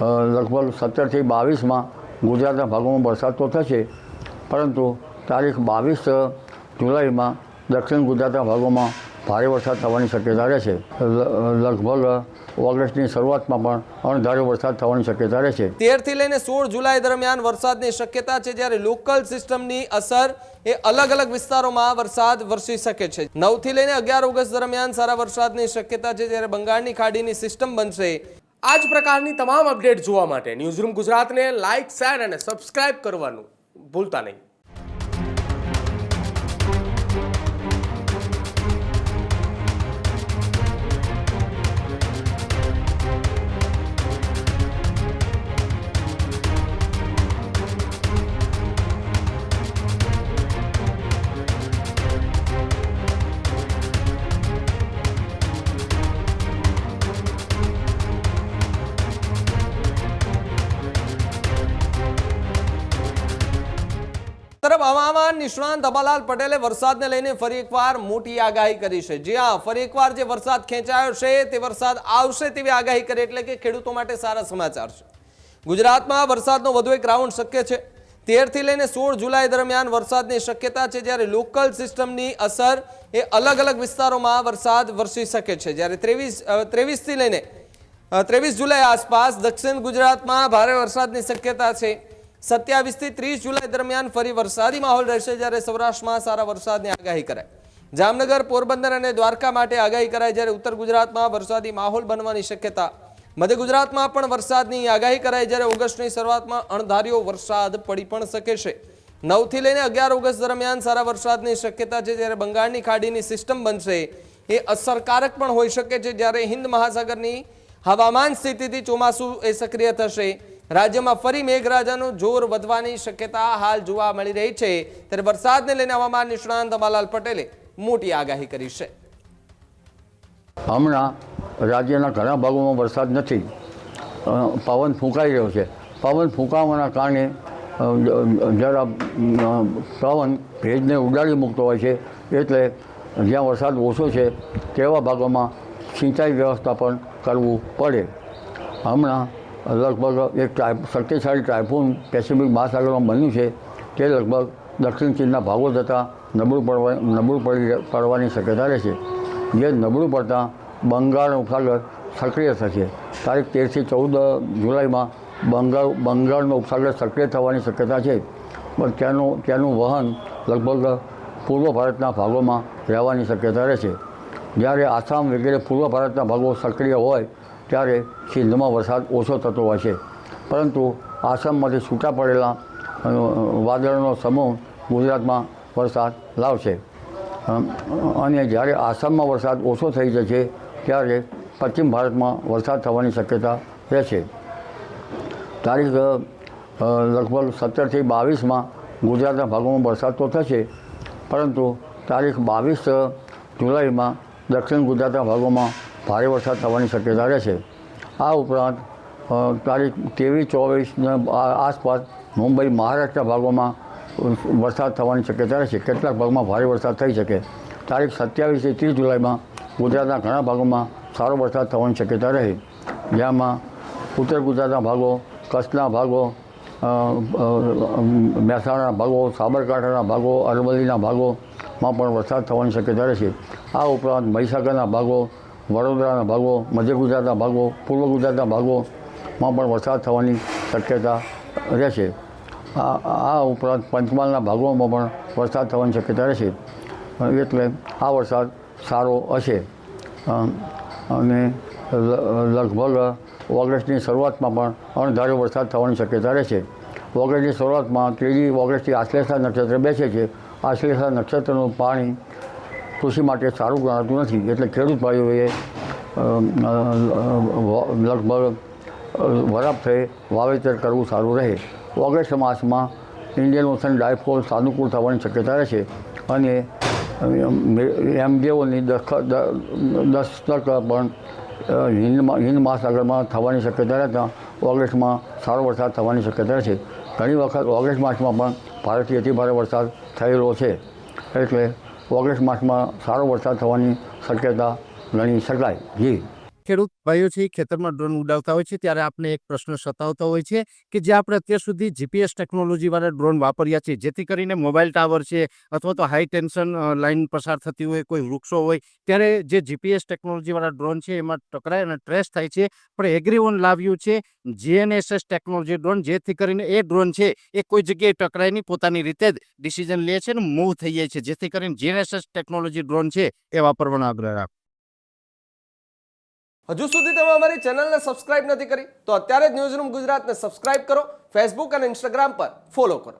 લગભગ 17 થી 22માં ગુજરાતના ભાગોમાં વરસાદ તો થશે, પરંતુ તારીખ 22 જુલાઈમાં દક્ષિણ ગુજરાતના ભાગોમાં ભારે વરસાદ થવાની શક્યતા રહેશે. લગભગ ઓગસ્ટની શરૂઆતમાં પણ અણધાર્યો વરસાદ થવાની શક્યતા રહેશે. 13 થી લઈને 16 જુલાઈ દરમિયાન વરસાદની શક્યતા છે, જ્યારે લોકલ સિસ્ટમની અસર એ અલગ અલગ વિસ્તારોમાં વરસાદ વરસી શકે છે. 9 થી લઈને 11 ઓગસ્ટ દરમિયાન સારા વરસાદની શક્યતા છે, જ્યારે બંગાળની ખાડીની સિસ્ટમ બનશે. આ જ પ્રકારની તમામ અપડેટ જોવા માટે ન્યૂઝરૂમ ગુજરાતને લાઇક, શેર અને સબસ્ક્રાઇબ કરવાનું ભૂલતા નહીં. તરફ હવામાન નિષ્ણાંત અંબાલાલ પટેલે વરસાદને લઈને ફરી એકવાર મોટી આગાહી કરી છે. જી હા, ફરી એકવાર જે વરસાદ ખેંચાયો છે તે વરસાદ આવશે તેવી આગાહી કરી, એટલે કે ખેડૂતો માટે સારા સમાચાર છે. ગુજરાતમાં વરસાદનો વધુ એક રાઉન્ડ શક્ય છે. 13 થી લઈને 16 જુલાઈ દરમિયાન વરસાદની શક્યતા છે, જ્યારે લોકલ સિસ્ટમની અસર એ અલગ અલગ વિસ્તારોમાં વરસાદ વરસી શકે છે. જ્યારે 23 થી લઈને 23 જુલાઈ આસપાસ દક્ષિણ ગુજરાતમાં ભારે વરસાદની શક્યતા છે. 27 થી 30 જુલાઈ દરમિયાન ફરી વરસાદી માહોલ રહેશે, જ્યારે સૌરાષ્ટ્રમાં સારા વરસાદની આગાહી કરાય. જામનગર, પોરબંદર અને દ્વારકા માટે આગાહી કરાય, જ્યારે ઉત્તર ગુજરાતમાં વરસાદી માહોલ બનવાની શક્યતા. મધ્ય ગુજરાતમાં પણ વરસાદની આગાહી કરાય, જ્યારે ઓગસ્ટની શરૂઆતમાં અણધાર્યો વરસાદ પડી પણ શકે છે. 9 થી લઈને 11 ઓગસ્ટ દરમિયાન સારા વરસાદની શક્યતા છે, જ્યારે બંગાળની ખાડીની સિસ્ટમ બનશે એ અસરકારક પણ હોઈ શકે છે, જ્યારે હિન્દ મહાસાગરની હવામાન સ્થિતિથી ચોમાસું એ સક્રિય થશે. રાજ્યમાં ફરી મેઘરાજાનું જોર વધવાની શક્યતા હાલ જોવા મળી રહી છે, ત્યારે વરસાદને લઈને હવામાન નિષ્ણાંત અંબાલાલ પટેલે મોટી આગાહી કરી છે. હમણાં રાજ્યના ઘણા ભાગોમાં વરસાદ નથી. પવન ફૂંકાઈ રહ્યો છે. પવન ફૂંકાવાના કારણે જરા પવન ભેજને ઉડાડી મૂકતો હોય છે, એટલે જ્યાં વરસાદ ઓછો છે તેવા ભાગોમાં સિંચાઈ વ્યવસ્થા પણ કરવું પડે. હમણાં લગભગ એક શક્તિશાળી ટાઇફૂન પેસિફિક મહાસાગરમાં બન્યું છે, તે લગભગ દક્ષિણ ચીનના ભાગો જતાં નબળું પડવાની શક્યતા રહેશે. જે નબળું પડતાં બંગાળ ઉપસાગર સક્રિય થશે. તારીખ 13 થી 14 જુલાઈમાં બંગાળનો ઉપસાગર સક્રિય થવાની શક્યતા છે, પણ તેનું વહન લગભગ પૂર્વ ભારતના ભાગોમાં રહેવાની શક્યતા રહેશે. જ્યારે આસામ વગેરે પૂર્વ ભારતના ભાગો સક્રિય હોય ત્યારે સિંધમાં વરસાદ ઓછો થતો હોય છે, પરંતુ આસામમાંથી છૂટા પડેલા વાદળનો સમૂહ ગુજરાતમાં વરસાદ લાવશે. અને જ્યારે આસામમાં વરસાદ ઓછો થઈ જશે ત્યારે પશ્ચિમ ભારતમાં વરસાદ થવાની શક્યતા રહેશે. તારીખ લગભગ 17 થી 22માં ગુજરાતના ભાગોમાં વરસાદ તો થશે, પરંતુ તારીખ 22 જુલાઈમાં દક્ષિણ ગુજરાતના ભાગોમાં ભારે વરસાદ થવાની શક્યતા રહેશે. આ ઉપરાંત તારીખ 23-24 આસપાસ મુંબઈ, મહારાષ્ટ્રના ભાગોમાં વરસાદ થવાની શક્યતા રહેશે. કેટલાક ભાગમાં ભારે વરસાદ થઈ શકે. તારીખ 27 થી 30 જુલાઈમાં ગુજરાતના ઘણા ભાગોમાં સારો વરસાદ થવાની શક્યતા રહે, જેમાં ઉત્તર ગુજરાતના ભાગો, કચ્છના ભાગો, મહેસાણાના ભાગો, સાબરકાંઠાના ભાગો, અરવલ્લીના ભાગોમાં પણ વરસાદ થવાની શક્યતા રહેશે. આ ઉપરાંત મહીસાગરના ભાગો, વડોદરાના ભાગો, મધ્ય ગુજરાતના ભાગો, પૂર્વ ગુજરાતના ભાગોમાં પણ વરસાદ થવાની શક્યતા રહેશે. આ ઉપરાંત પંચમહાલના ભાગોમાં પણ વરસાદ થવાની શક્યતા રહેશે. એટલે આ વરસાદ સારો હશે. અને લગભગ ઓગસ્ટની શરૂઆતમાં પણ અણધાર્યો વરસાદ થવાની શક્યતા રહેશે. ઓગસ્ટની શરૂઆતમાં 3 ઓગસ્ટથી આશ્લેષા નક્ષત્ર બેસે છે. આશ્લેષા નક્ષત્રનું પાણી કૃષિ માટે સારું ગણાતું નથી, એટલે ખેડૂત ભાઈઓએ લગભગ વરાપ થઈ વાવેતર કરવું સારું રહે. ઓગસ્ટ માસમાં ઇન્ડિયન ઓશન ડાયપોલ સાનુકૂળ થવાની શક્યતા રહેશે, અને એમડીઓની દસ્તક પણ હિન્દ મહાસાગરમાં થવાની શક્યતા રહેતા ઓગસ્ટમાં સારો વરસાદ થવાની શક્યતા રહેશે. ઘણી વખત ઓગસ્ટ માસમાં પણ ભારેથી અતિભારે વરસાદ થયેલો છે, એટલે ઓગસ્ટ માસમાં સારો વરસાદ થવાની શક્યતા ગણી શકાય. જી ખેડૂત ભાઈઓ છે એ ખેતરમાં ડ્રોન ઉડાવતા હોય છે ત્યારે આપણે એક પ્રશ્ન સતાવતો હોય છે કે જે આપણે અત્યાર સુધી જીપીએસ ટેકનોલોજીવાળા ડ્રોન વાપર્યા છે, જેથી કરીને મોબાઈલ ટાવર છે અથવા તો હાઈ ટેન્શન લાઇન પસાર થતી હોય, કોઈ વૃક્ષો હોય, ત્યારે જે જીપીએસ ટેકનોલોજીવાળા ડ્રોન છે એમાં ટકરાય અને ટ્રેસ થાય છે. પણ એગ્રીવન લાવ્યું છે જીએનએસએસ ટેકનોલોજી ડ્રોન, જેથી કરીને એ ડ્રોન છે એ કોઈ જગ્યાએ ટકરાય નહીં, પોતાની રીતે જ ડિસિઝન લે છે અને મૂવ થઈ જાય છે, જેથી કરીને જીએનએસએસ ટેકનોલોજી ડ્રોન છે એ વાપરવાનો આગ્રહ રાખો. હજુ સુધી તમે અમારી ચેનલને સબસ્ક્રાઇબ નથી કરી તો અત્યારે જ ન્યૂઝરૂમ ગુજરાતને સબસ્ક્રાઇબ કરો, ફેસબુક અને ઇન્સ્ટાગ્રામ પર ફોલો કરો.